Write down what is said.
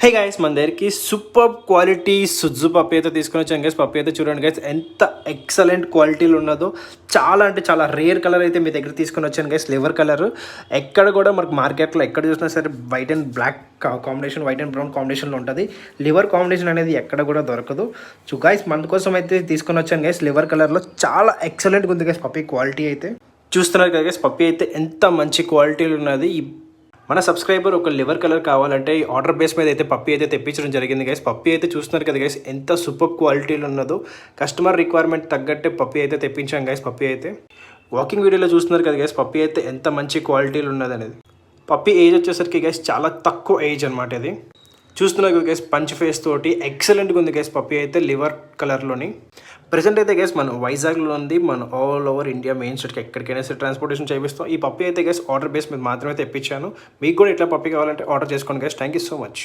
Hey guys, మన దగ్గరికి super quality Sujju పప్పి అయితే తీసుకొని వచ్చాను గైస్. పప్పి అయితే చూడండి గైస్, ఎంత ఎక్సలెంట్ క్వాలిటీలో ఉన్నదో. చాలా అంటే చాలా రేర్ కలర్ అయితే మీ దగ్గర తీసుకొని వచ్చాను గైస్. లివర్ కలర్ ఎక్కడ కూడా మనకు మార్కెట్లో ఎక్కడ చూసినా సరే white and black combination, white and brown కాంబినేషన్లో ఉంటుంది. లివర్ కాంబినేషన్ అనేది ఎక్కడ కూడా దొరకదు. సో గైస్, మన కోసం అయితే తీసుకొని వచ్చాను గైస్. లివర్ కలర్లో చాలా ఎక్సలెంట్గా ఉంది గైస్ పప్పి క్వాలిటీ అయితే. చూస్తున్నారు కదా గైస్, పప్పి అయితే ఎంత మంచి క్వాలిటీలో ఉన్నది. మన సబ్స్క్రైబర్ ఒక లివర్ కలర్ కావాలంటే ఈ ఆర్డర్ బేస్ మీద అయితే పప్పి అయితే తెప్పించడం జరిగింది గైస్. పప్పి అయితే చూస్తున్నారు కదా గైస్, ఎంత సూపర్ క్వాలిటీలో ఉన్నదో. కస్టమర్ రిక్వైర్మెంట్ తగ్గట్టే పప్పి అయితే తెప్పించాం గైస్. పప్పి అయితే వాకింగ్ వీడియోలో చూస్తున్నారు కదా గైస్, పప్పి అయితే ఎంత మంచి క్వాలిటీలో ఉన్నది అనేది. పప్పి ఏజ్ వచ్చేసరికి గైస్ చాలా తక్కువ ఏజ్ అనమాట ఇది. చూస్తున్నారు కదా గైస్, పంచ్ ఫేస్ తోటి ఎక్సలెంట్గా ఉంది గైస్ పప్పి అయితే లివర్ కలర్లోని. ప్రెసెంట్ అయితే గైస్ మన వైజాగ్లో ఉంది. మన ఆల్ ఓవర్ ఇండియా మెయిన్ స్ట్రీట్కి ఎక్కడికైనా సరే ట్రాన్స్పోర్టేషన్ చేపిస్తాం. ఈ పప్పి అయితే గైస్ ఆర్డర్ బేస్ మీద మాత్రమే తెప్పించాను. మీకు కూడా ఇట్లా పప్పి కావాలంటే ఆర్డర్ చేసుకోండి guys. Thank you so much.